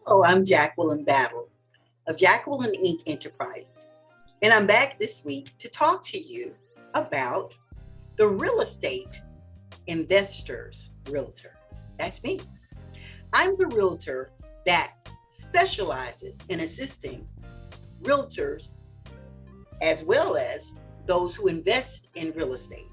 Hello, I'm Jacqueline Battle of Jacqueline Inc. Enterprise, and I'm back this week to talk to you about the real estate investor's realtor. That's me. I'm the realtor that specializes in assisting realtors as well as those who invest in real estate.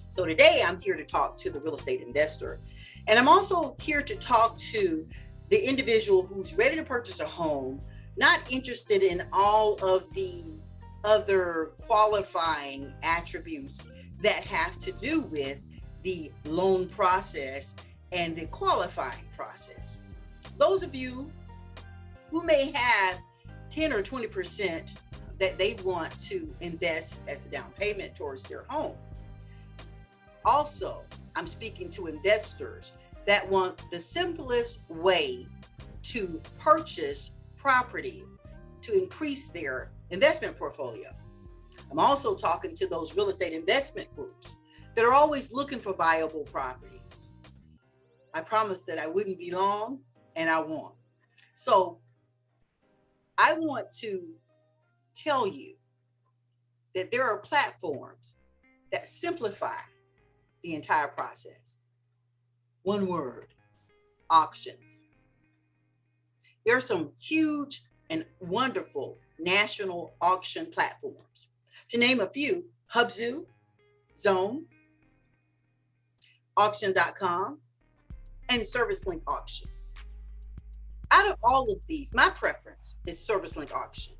So today I'm here to talk to the real estate investor, and I'm also here to talk to the individual who's ready to purchase a home, not interested in all of the other qualifying attributes that have to do with the loan process and the qualifying process. Those of you who may have 10 or 20% that they want to invest as a down payment towards their home. Also, I'm speaking to investors that want the simplest way to purchase property to increase their investment portfolio. I'm also talking to those real estate investment groups that are always looking for viable properties. I promised that I wouldn't be long, and I won't. So I want to tell you that there are platforms that simplify the entire process. One word: auctions. There are some huge and wonderful national auction platforms. To name a few: Hubzu, Zone, Auction.com, and ServiceLink Auction. Out of all of these, my preference is ServiceLink Auction.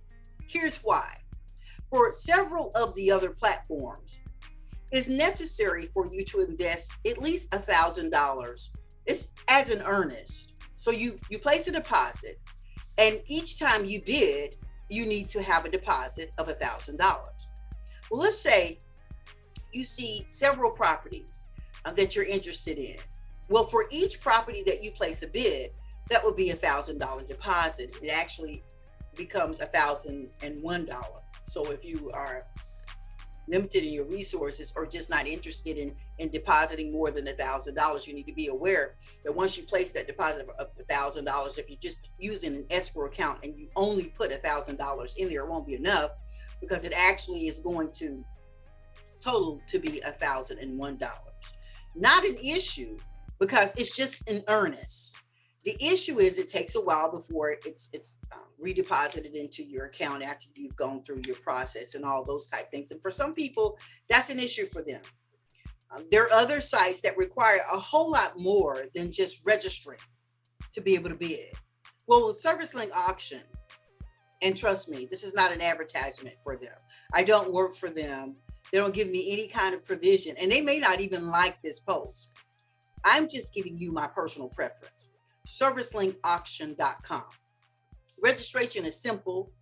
Here's why. For several of the other platforms, it's necessary for you to invest at least $1,000. It's as an earnest. So you place a deposit, and each time you bid, you need to have a deposit of $1,000. Well, let's say you see several properties that you're interested in. Well, for each property that you place a bid, that would be $1,000 deposit. It actually becomes $1,001. So if you are limited in your resources or just not interested in depositing more than $1,000, you need to be aware that once you place that deposit of $1,000, if you're just using an escrow account and you only put $1,000 in there, it won't be enough, because it actually is going to total to be $1,001. Not an issue, because it's just an earnest. The issue is it takes a while before it's redeposited into your account after you've gone through your process and all those type things. And for some people, that's an issue for them. There are other sites that require a whole lot more than just registering to be able to bid. Well, with ServiceLink Auction, and trust me, this is not an advertisement for them. I don't work for them. They don't give me any kind of provision, and they may not even like this post. I'm just giving you my personal preference. ServiceLinkAuction.com. Registration is simple.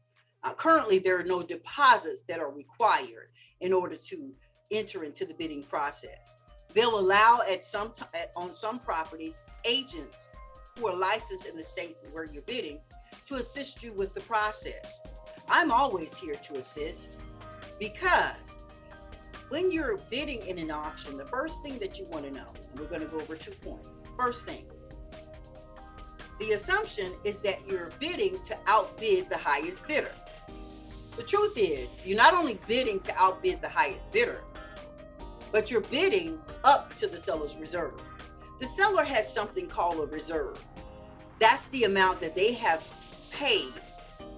Currently, there are no deposits that are required in order to enter into the bidding process. They'll allow on some properties, agents who are licensed in the state where you're bidding to assist you with the process. I'm always here to assist, because when you're bidding in an auction, the first thing that you want to know, and we're going to go over 2 points. First thing, the assumption is that you're bidding to outbid the highest bidder. The truth is, you're not only bidding to outbid the highest bidder, but you're bidding up to the seller's reserve. The seller has something called a reserve. That's the amount that they have paid,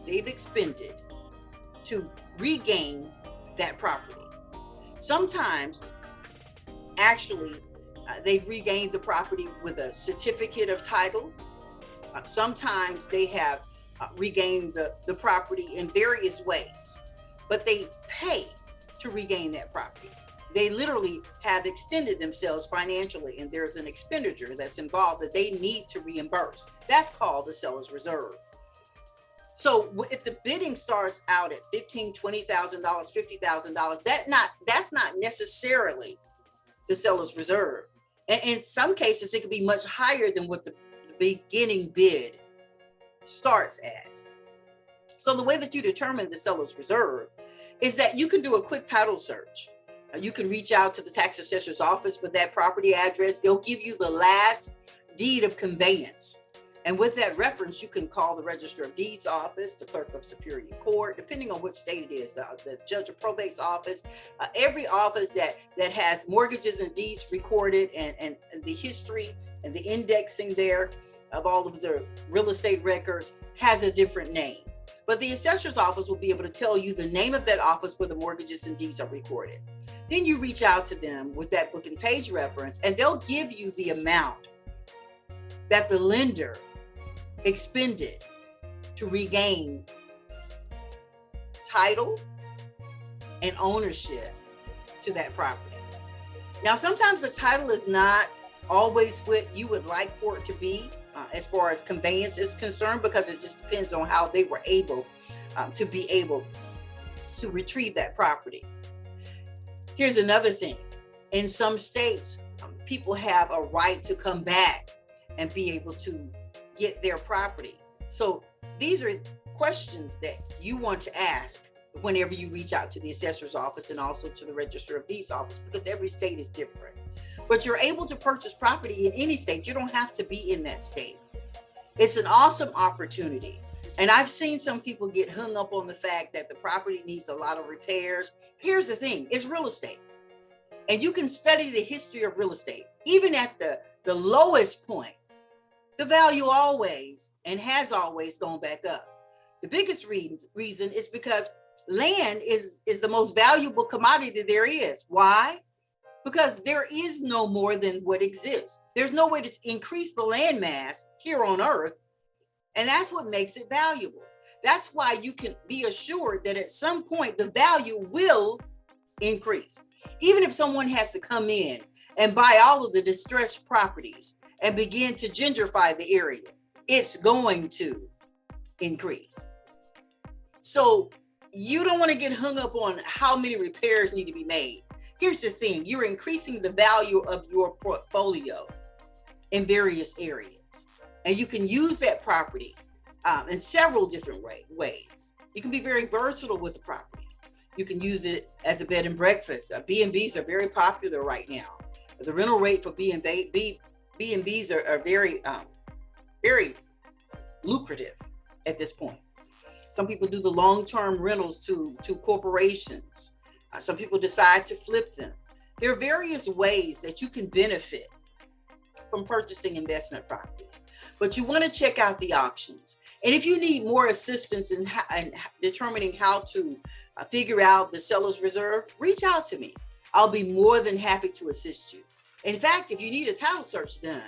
they've expended to regain that property. Sometimes, actually, they've regained the property with a certificate of title. Sometimes they have regained the property in various ways, but they pay to regain that property. They literally have extended themselves financially, and there's an expenditure that's involved that they need to reimburse. That's called the seller's reserve. So if the bidding starts out at $15,000, $20,000, $50,000, that's not necessarily the seller's reserve. And in some cases, it could be much higher than what the beginning bid starts at. So the way that you determine the seller's reserve is that you can do a quick title search. You can reach out to the tax assessor's office with that property address. They'll give you the last deed of conveyance. And with that reference, you can call the Register of Deeds office, the Clerk of Superior Court, depending on which state it is, the Judge of Probate's office, every office that has mortgages and deeds recorded, and the history and the indexing there of all of the real estate records has a different name. But the assessor's office will be able to tell you the name of that office where the mortgages and deeds are recorded. Then you reach out to them with that book and page reference, and they'll give you the amount that the lender expended to regain title and ownership to that property. Now, sometimes the title is not always what you would like for it to be as far as conveyance is concerned, because it just depends on how they were able to retrieve that property. Here's another thing. In some states, people have a right to come back and be able to get their property. So these are questions that you want to ask whenever you reach out to the assessor's office and also to the Register of Deeds office, because every state is different. But you're able to purchase property in any state. You don't have to be in that state. It's an awesome opportunity. And I've seen some people get hung up on the fact that the property needs a lot of repairs. Here's the thing, it's real estate. And you can study the history of real estate. Even at the lowest point, the value always and has always gone back up. The biggest reason is because land is the most valuable commodity there is. Why? Because there is no more than what exists. There's no way to increase the land mass here on earth. And that's what makes it valuable. That's why you can be assured that at some point the value will increase. Even if someone has to come in and buy all of the distressed properties and begin to gentrify the area, it's going to increase. So you don't want to get hung up on how many repairs need to be made. Here's the thing, you're increasing the value of your portfolio in various areas. And you can use that property in several different ways. You can be very versatile with the property. You can use it as a bed and breakfast. B&Bs are very popular right now. The rental rate for B&Bs are very, very lucrative at this point. Some people do the long-term rentals to corporations. Some people decide to flip them. There are various ways that you can benefit from purchasing investment properties, but you want to check out the auctions. And if you need more assistance in determining how to figure out the seller's reserve, reach out to me. I'll be more than happy to assist you. In fact, if you need a title search done,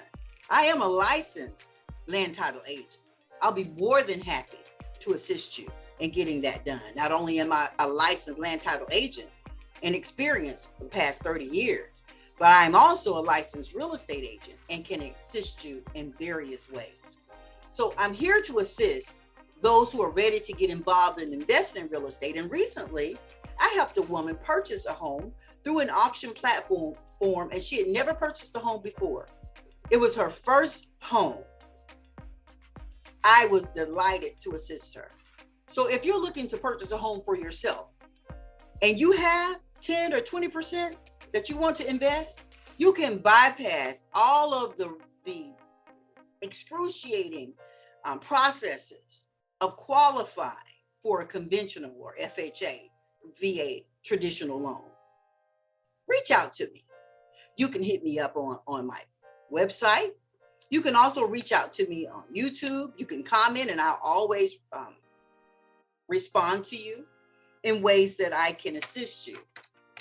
I am a licensed land title agent. I'll be more than happy to assist you in getting that done. Not only am I a licensed land title agent and experienced for the past 30 years, but I'm also a licensed real estate agent and can assist you in various ways. So I'm here to assist those who are ready to get involved in investing in real estate. And recently, I helped a woman purchase a home through an auction platform, and she had never purchased a home before. It was her first home. I was delighted to assist her. So if you're looking to purchase a home for yourself and you have 10 or 20% that you want to invest, you can bypass all of the excruciating processes of qualifying for a conventional or FHA, VA traditional loan. Reach out to me. You can hit me up on my website. You can also reach out to me on YouTube. You can comment and I'll always respond to you in ways that I can assist you.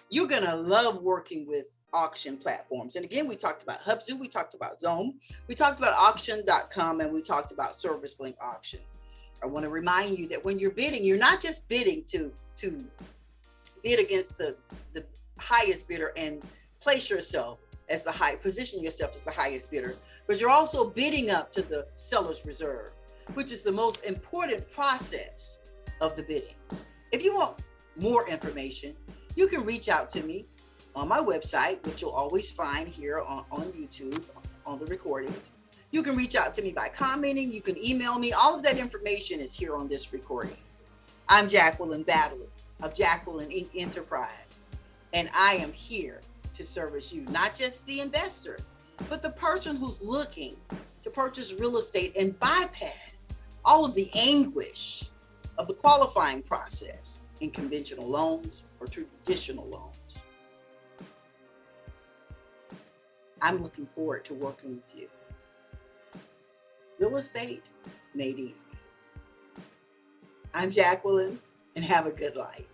You're going to love working with auction platforms. And again, we talked about Hubzu, we talked about Zone, we talked about auction.com, and we talked about Service Link Auction. I want to remind you that when you're bidding, you're not just bidding to bid against the highest bidder and place yourself as position yourself as the highest bidder, but you're also bidding up to the seller's reserve, which is the most important process of the bidding. If you want more information, you can reach out to me on my website, which you'll always find here on YouTube, on the recordings. You can reach out to me by commenting. You can email me. All of that information is here on this recording. I'm Jacqueline Battler of Jacqueline Inc. Enterprise, and I am here to service you, not just the investor, but the person who's looking to purchase real estate and bypass all of the anguish of the qualifying process in conventional loans or traditional loans. I'm looking forward to working with you. Real estate made easy. I'm Jacqueline, and have a good life.